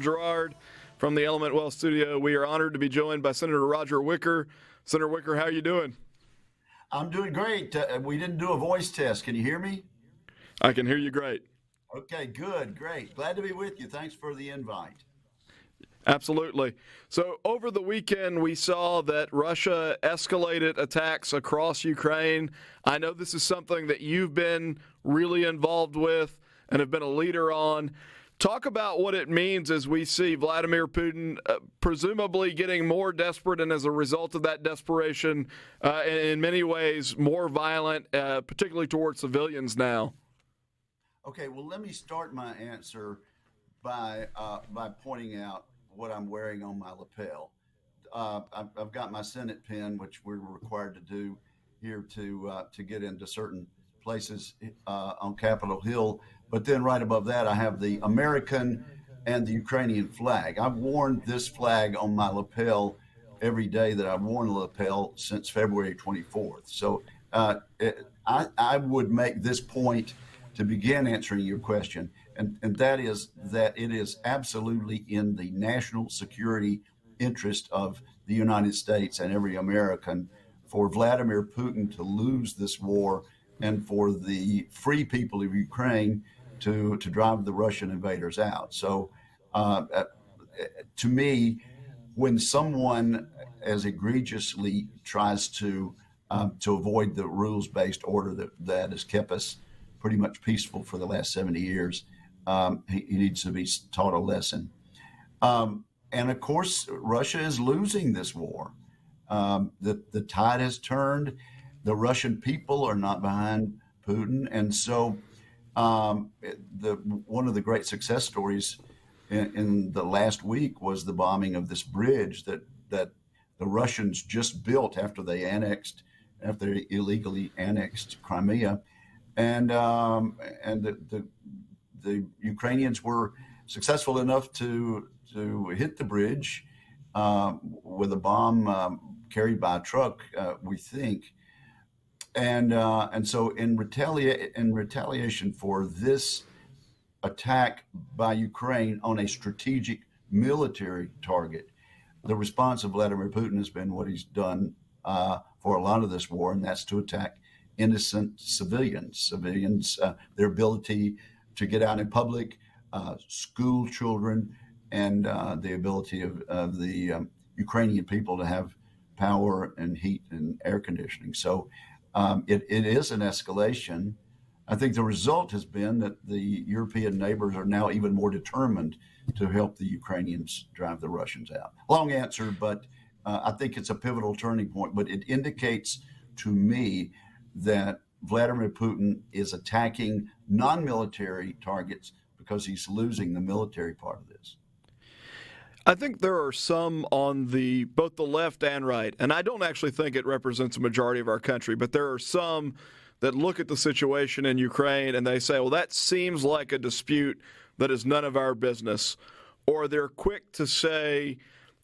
Gerard from the Element Wealth Studio. We are honored to be joined by Senator Roger Wicker. Senator Wicker, how are you doing? I'm doing great. We didn't do a voice test. Can you hear me? I can hear you great. Okay, good, great. Glad to be with you. Thanks for the invite. Absolutely. So over the weekend, we saw that Russia escalated attacks across Ukraine. I know this is something that you've been really involved with and have been a leader on. Talk about what it means as we see Vladimir Putin presumably getting more desperate, and as a result of that desperation, in many ways more violent, particularly towards civilians now. Okay, well, let me start my answer by pointing out what I'm wearing on my lapel. I've got my Senate pin, which we're required to do here to get into certain places on Capitol Hill. But then right above that, I have the American and the Ukrainian flag. I've worn this flag on my lapel every day that I've worn the lapel since February 24th. So I would make this point to begin answering your question, and that is that it is absolutely in the national security interest of the United States and every American for Vladimir Putin to lose this war and for the free people of Ukraine to drive the Russian invaders out. So to me, when someone as egregiously tries to avoid the rules-based order that has kept us pretty much peaceful for the last 70 years, he needs to be taught a lesson. And of course, Russia is losing this war. The tide has turned. The Russian people are not behind Putin. And so one of the great success stories in the last week was the bombing of this bridge that the Russians just built after they illegally annexed Crimea. And the Ukrainians were successful enough to hit the bridge with a bomb carried by a truck, we think. And so in retaliation for this attack by Ukraine on a strategic military target, the response of Vladimir Putin has been what he's done for a lot of this war, and that's to attack innocent civilians, their ability to get out in public, school children, and the ability of the Ukrainian people to have power and heat and air conditioning. So it is an escalation. I think the result has been that the European neighbors are now even more determined to help the Ukrainians drive the Russians out. Long answer, but I think it's a pivotal turning point. But it indicates to me that Vladimir Putin is attacking non-military targets because he's losing the military part of this. I think there are some on both the left and right, and I don't actually think it represents a majority of our country, but there are some that look at the situation in Ukraine and they say, well, that seems like a dispute that is none of our business. Or they're quick to say,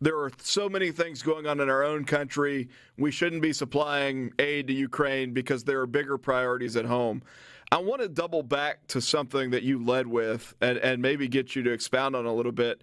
there are so many things going on in our own country, we shouldn't be supplying aid to Ukraine because there are bigger priorities at home. I want to double back to something that you led with and maybe get you to expound on a little bit.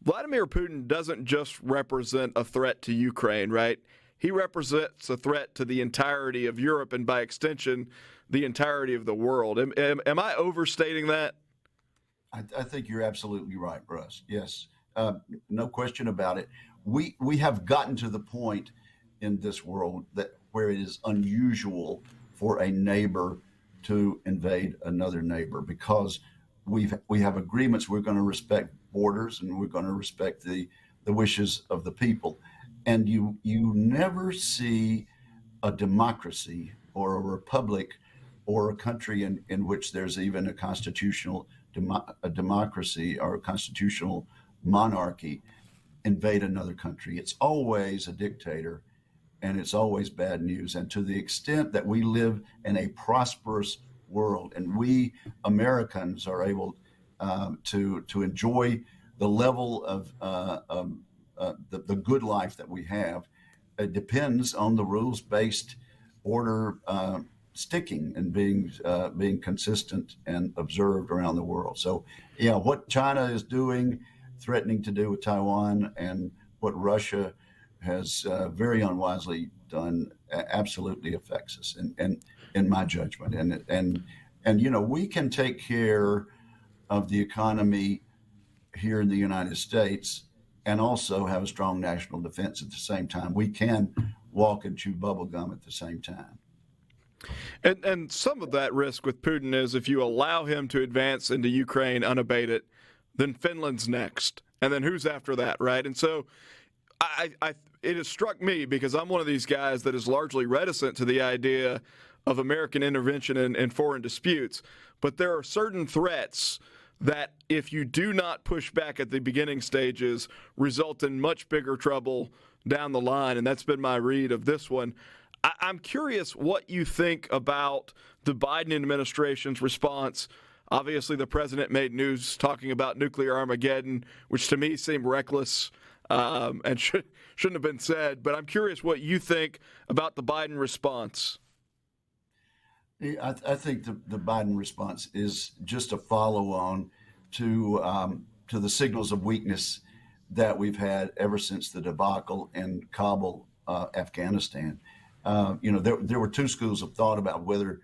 Vladimir Putin doesn't just represent a threat to Ukraine, right? He represents a threat to the entirety of Europe and, by extension, the entirety of the world. Am I overstating that? I think you're absolutely right, Russ. Yes, no question about it. We have gotten to the point in this world where it is unusual for a neighbor to invade another neighbor because we have agreements. We're going to respect borders and we're going to respect the wishes of the people. And you never see a democracy or a republic or a country in which there's even a constitutional democracy or a constitutional monarchy invade another country. It's always a dictator and it's always bad news. And to the extent that we live in a prosperous world and we Americans are able to enjoy the level of the good life that we have, it depends on the rules-based order sticking and being consistent and observed around the world. So, yeah, what China is doing threatening to do with Taiwan and what Russia has very unwisely done absolutely affects us, and in my judgment, and we can take care of the economy here in the United States and also have a strong national defense at the same time. We can walk and chew bubble gum at the same time. And some of that risk with Putin is if you allow him to advance into Ukraine unabated, then Finland's next. And then who's after that, right? And so it has struck me, because I'm one of these guys that is largely reticent to the idea of American intervention in foreign disputes. But there are certain threats that, if you do not push back at the beginning stages, result in much bigger trouble down the line. And that's been my read of this one. I'm curious what you think about the Biden administration's response. Obviously, the president made news talking about nuclear Armageddon, which to me seemed reckless and shouldn't have been said. But I'm curious what you think about the Biden response. I think the Biden response is just a follow-on to the signals of weakness that we've had ever since the debacle in Kabul, Afghanistan. There were two schools of thought about whether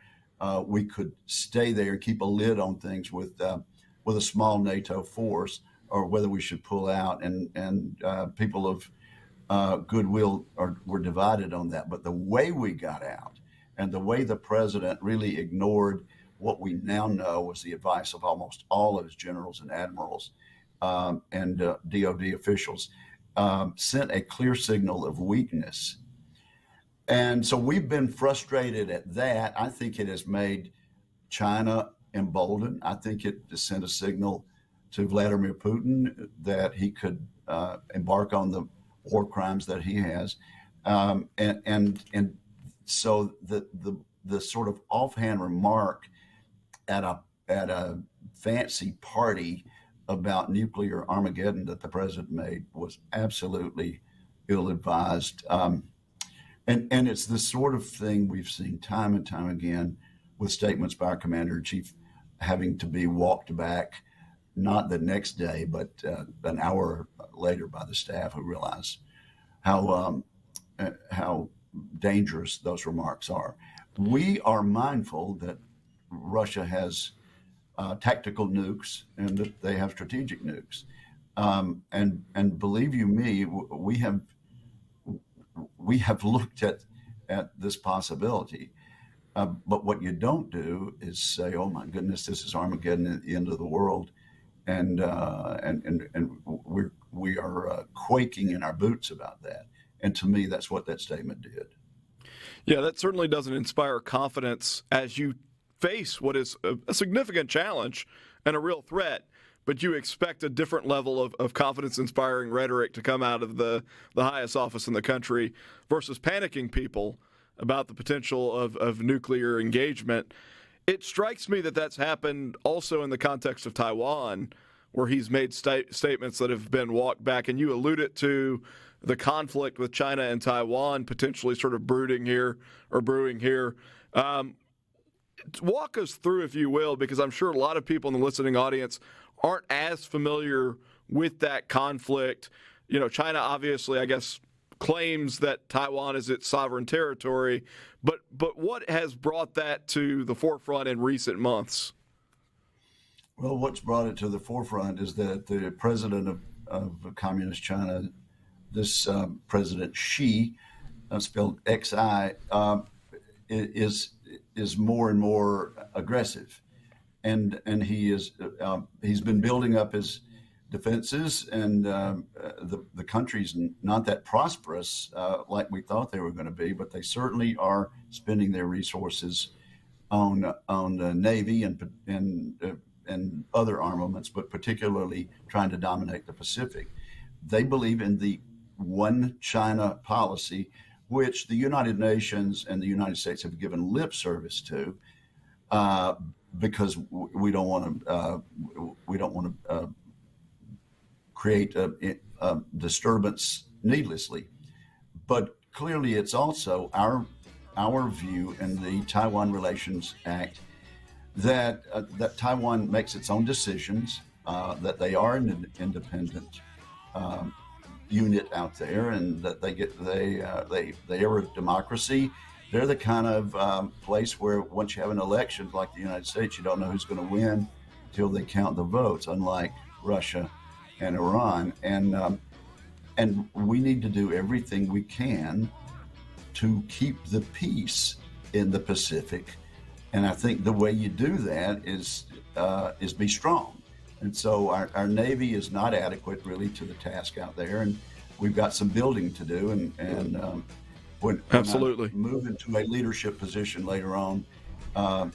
we could stay there and keep a lid on things with a small NATO force, or whether we should pull out. And people of goodwill were divided on that. But the way we got out, and the way the president really ignored what we now know was the advice of almost all of his generals and admirals and DOD officials, sent a clear signal of weakness. And so we've been frustrated at that. I think it has made China emboldened. I think it sent a signal to Vladimir Putin that he could embark on the war crimes that he has. And so the sort of offhand remark at a fancy party about nuclear Armageddon that the president made was absolutely ill-advised. And it's the sort of thing we've seen time and time again with statements by our commander-in-chief having to be walked back, not the next day, but an hour later by the staff, who realize how dangerous those remarks are. We are mindful that Russia has tactical nukes and that they have strategic nukes. And believe you me, we have looked at this possibility. But what you don't do is say, "Oh my goodness, this is Armageddon at the end of the world," and we are quaking in our boots about that. And to me, that's what that statement did. Yeah, that certainly doesn't inspire confidence as you face what is a significant challenge and a real threat. But you expect a different level of confidence-inspiring rhetoric to come out of the highest office in the country versus panicking people about the potential of nuclear engagement. It strikes me that that's happened also in the context of Taiwan, where he's made statements that have been walked back. And you alluded to the conflict with China and Taiwan potentially sort of brewing here. Walk us through, if you will, because I'm sure a lot of people in the listening audience aren't as familiar with that conflict. China obviously, I guess, claims that Taiwan is its sovereign territory, but what has brought that to the forefront in recent months? Well, what's brought it to the forefront is that the president of Communist China, this President Xi, spelled Xi, is more and more aggressive. And he's been building up his defenses, and the country's not that prosperous like we thought they were going to be, but they certainly are spending their resources on the Navy and other armaments, but particularly trying to dominate the Pacific. They believe in the one China policy, which the United Nations and the United States have given lip service to. Because we don't want to create a disturbance needlessly, but clearly it's also our view in the Taiwan Relations Act that Taiwan makes its own decisions that they are an independent unit out there, and that they are a democracy. They're the kind of place where once you have an election like the United States, you don't know who's going to win till they count the votes, unlike Russia and Iran. And we need to do everything we can to keep the peace in the Pacific. And I think the way you do that is be strong. And so our Navy is not adequate really to the task out there, and we've got some building to do. And when Absolutely. I move into a leadership position later on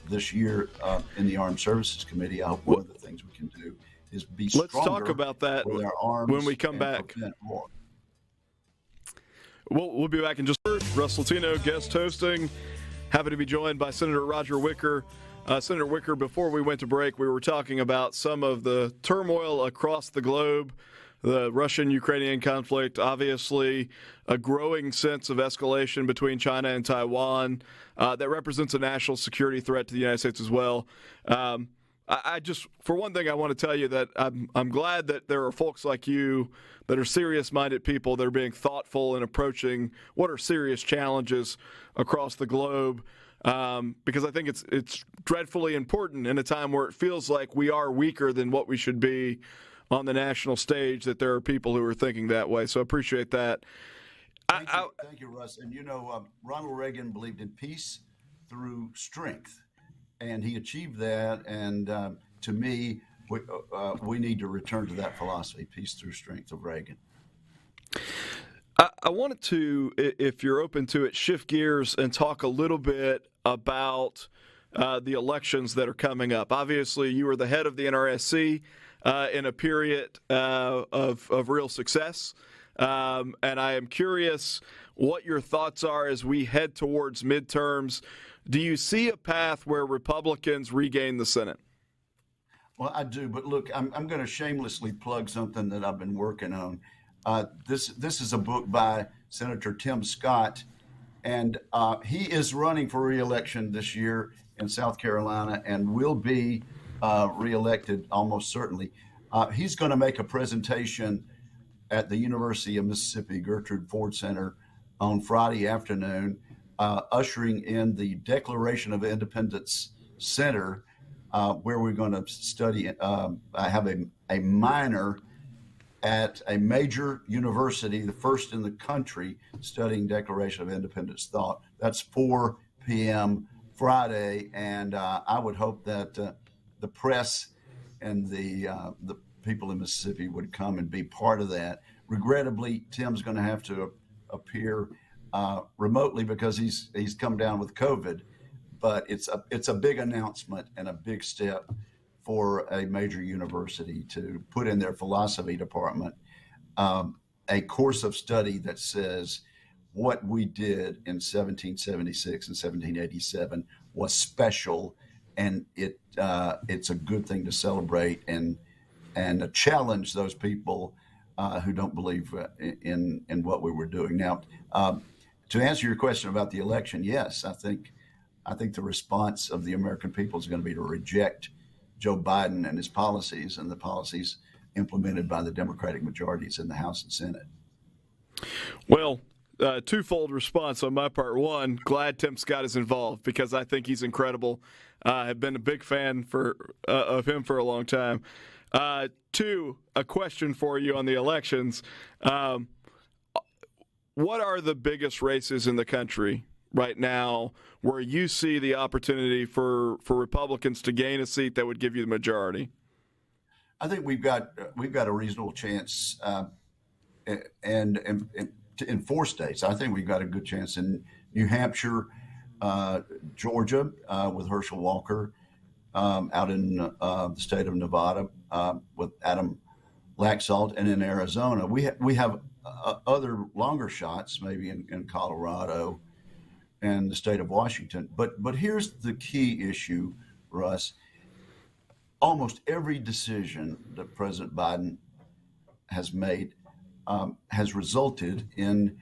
this year in the Armed Services Committee, I hope one of the things we can do is be stronger. Let's talk about that with our arms when we come back. War. We'll be back in just Russ Latino guest hosting. Happy to be joined by Senator Roger Wicker. Senator Wicker, before we went to break, we were talking about some of the turmoil across the globe, the Russian-Ukrainian conflict, obviously a growing sense of escalation between China and Taiwan that represents a national security threat to the United States as well. I just, for one thing, I want to tell you that I'm glad that there are folks like you that are serious-minded people that are being thoughtful and approaching what are serious challenges across the globe, because I think it's dreadfully important in a time where it feels like we are weaker than what we should be on the national stage, that there are people who are thinking that way. So I appreciate that. Thank you, Russ. And Ronald Reagan believed in peace through strength, and he achieved that. And to me, we need to return to that philosophy, peace through strength of Reagan. I wanted to, if you're open to it, shift gears and talk a little bit about the elections that are coming up. Obviously, you were the head of the NRSC in a period of real success. And I am curious what your thoughts are as we head towards midterms. Do you see a path where Republicans regain the Senate? Well, I do, but look, I'm going to shamelessly plug something that I've been working on. This is a book by Senator Tim Scott, and he is running for re-election this year in South Carolina and will be re-elected almost certainly. He's going to make a presentation at the University of Mississippi Gertrude Ford Center on Friday afternoon, ushering in the Declaration of Independence Center, where we're going to study, have a minor at a major university, the first in the country, studying Declaration of Independence thought. That's 4 p.m. Friday, and I would hope that the press and the people in Mississippi would come and be part of that. Regrettably, Tim's going to have to appear remotely because he's come down with COVID. But it's a big announcement and a big step for a major university to put in their philosophy department a course of study that says what we did in 1776 and 1787 was special, and it's a good thing to celebrate and challenge those people who don't believe in what we were doing. Now, to answer your question about the election, yes, I think the response of the American people is going to be to reject Joe Biden and his policies and the policies implemented by the Democratic majorities in the House and Senate. Well, Twofold response on my part. One, glad Tim Scott is involved because I think he's incredible. I've been a big fan of him for a long time. Two, a question for you on the elections. What are the biggest races in the country right now where you see the opportunity for Republicans to gain a seat that would give you the majority? I think we've got a reasonable chance, and in 4 states. I think we've got a good chance in New Hampshire, Georgia with Herschel Walker, out in the state of Nevada with Adam Laxalt, and in Arizona. We have other longer shots, maybe in Colorado and the state of Washington. But here's the key issue, Russ. Almost every decision that President Biden has made has resulted in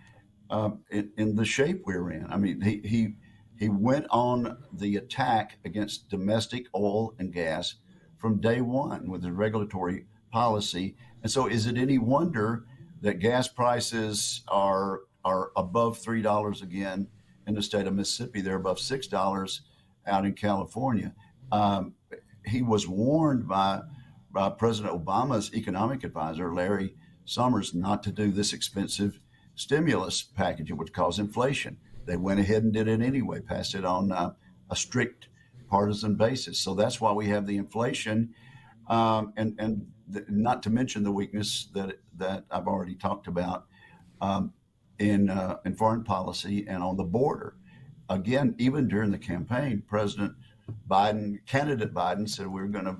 the shape we're in. I mean, he went on the attack against domestic oil and gas from day one with his regulatory policy. And so is it any wonder that gas prices are above $3 again in the state of Mississippi? They're above $6 out in California. He was warned by President Obama's economic advisor, Larry Summers, not to do this expensive stimulus package. It would cause inflation. They went ahead and did it anyway, passed it on a strict partisan basis. So that's why we have the inflation, and not to mention the weakness that I've already talked about in foreign policy and on the border. Again, even during the campaign, candidate Biden said we're going to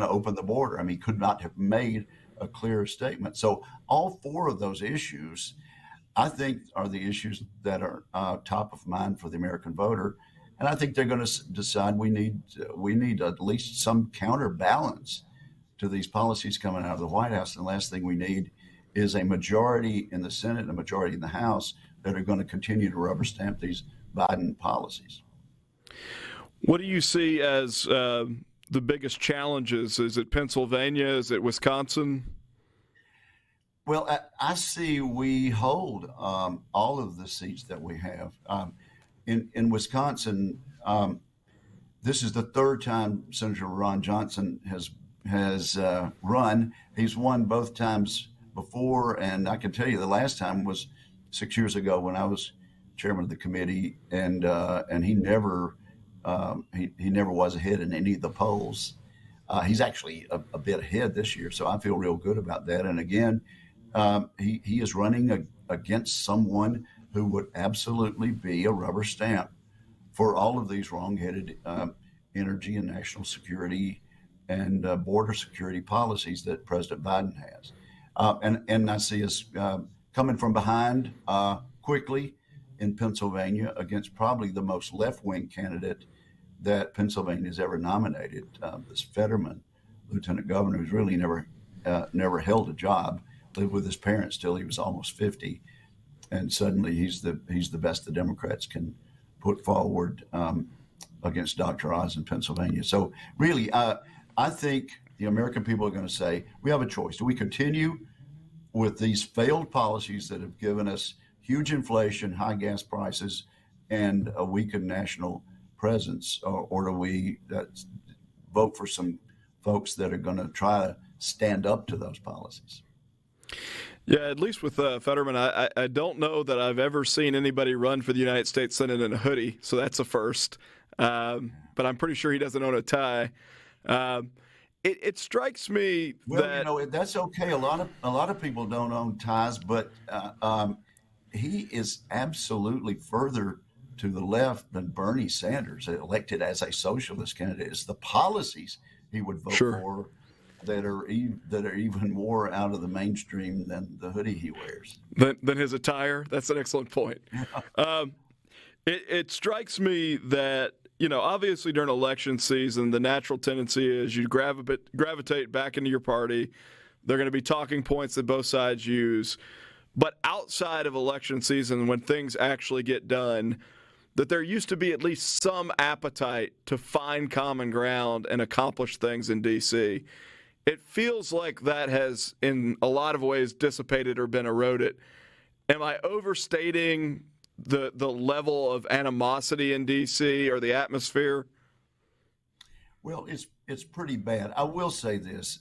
open the border. I mean, he could not have made a clearer statement. So all four of those issues, I think, are the issues that are top of mind for the American voter. And I think they're going to decide we need at least some counterbalance to these policies coming out of the White House. And the last thing we need is a majority in the Senate and a majority in the House that are going to continue to rubber stamp these Biden policies. What do you see as the biggest challenges? Is it Pennsylvania? Is it Wisconsin? Well, I see we hold all of the seats that we have. In Wisconsin, this is the third time Senator Ron Johnson has run. He's won both times before, and I can tell you the last time was 6 years ago when I was chairman of the committee, and he never was ahead in any of the polls. He's actually a bit ahead this year, so I feel real good about that. And again, he is running against someone who would absolutely be a rubber stamp for all of these wrong-headed energy and national security and border security policies that President Biden has. And I see us coming from behind quickly in Pennsylvania against probably the most left-wing candidate that Pennsylvania has ever nominated, this Fetterman, lieutenant governor, who's really never held a job, lived with his parents till he was almost 50. And suddenly he's the best the Democrats can put forward against Dr. Oz in Pennsylvania. So really, I think the American people are going to say, we have a choice. Do we continue with these failed policies that have given us huge inflation, high gas prices, and a weakened national presence, or do we vote for some folks that are going to try to stand up to those policies? Yeah, at least with Fetterman, I don't know that I've ever seen anybody run for the United States Senate in a hoodie, so that's a first. But I'm pretty sure he doesn't own a tie. It strikes me that that's okay. A lot of people don't own ties, but he is absolutely further to the left than Bernie Sanders, elected as a socialist candidate. It's the policies he would vote for that are even more out of the mainstream than the hoodie he wears. Than his attire? That's an excellent point. It strikes me that, obviously during election season, the natural tendency is you gravitate back into your party. They're going to be talking points that both sides use. But outside of election season, when things actually get done, that there used to be at least some appetite to find common ground and accomplish things in D.C. It feels like that has, in a lot of ways, dissipated or been eroded. Am I overstating the level of animosity in D.C. or the atmosphere? Well, it's pretty bad. I will say this.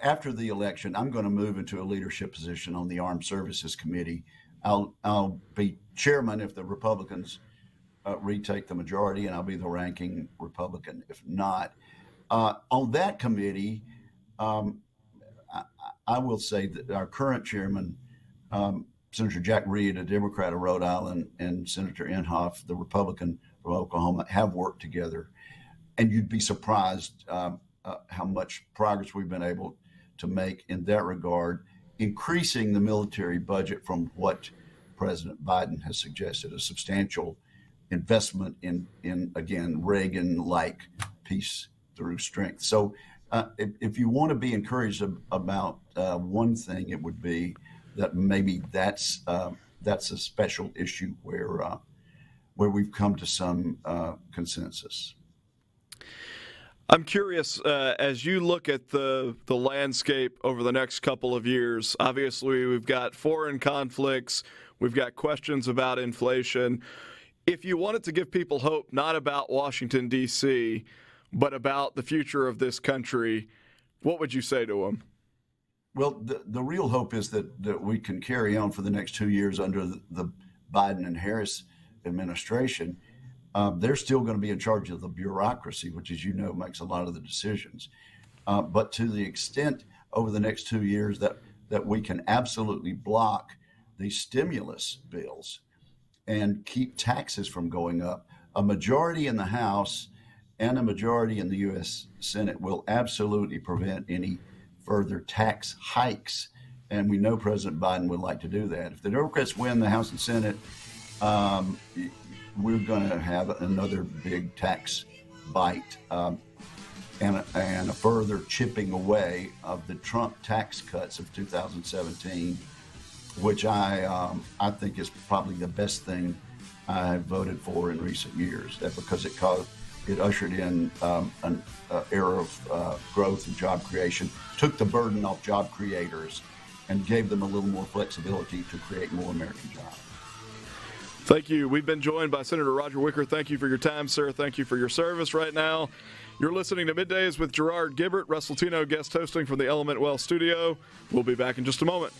After the election, I'm going to move into a leadership position on the Armed Services Committee. I'll be chairman if the Republicans retake the majority, and I'll be the ranking Republican if not. On that committee, I will say that our current chairman, Senator Jack Reed, a Democrat of Rhode Island, and Senator Inhofe, the Republican from Oklahoma, have worked together. And you'd be surprised how much progress we've been able to make in that regard, increasing the military budget from what President Biden has suggested, a substantial investment in again, Reagan-like peace through strength. So if you want to be encouraged about one thing, it would be that maybe that's a special issue where we've come to some consensus. I'm curious, as you look at the landscape over the next couple of years, obviously we've got foreign conflicts, we've got questions about inflation. If you wanted to give people hope, not about Washington, D.C., but about the future of this country, what would you say to them? Well, the real hope is that we can carry on for the next 2 years under the Biden and Harris administration. They're still going to be in charge of the bureaucracy, which, as you know, makes a lot of the decisions. But to the extent over the next 2 years that we can absolutely block the stimulus bills and keep taxes from going up, a majority in the House and a majority in the U.S. Senate will absolutely prevent any further tax hikes. And we know President Biden would like to do that. If the Democrats win the House and Senate, we're going to have another big tax bite and a further chipping away of the Trump tax cuts of 2017, which I think is probably the best thing I voted for in recent years. Because it ushered in an era of growth and job creation, took the burden off job creators, and gave them a little more flexibility to create more American jobs. Thank you. We've been joined by Senator Roger Wicker. Thank you for your time, sir. Thank you for your service right now. You're listening to Middays with Gerard Gibbert, Russ Latino guest hosting from the Element Well studio. We'll be back in just a moment.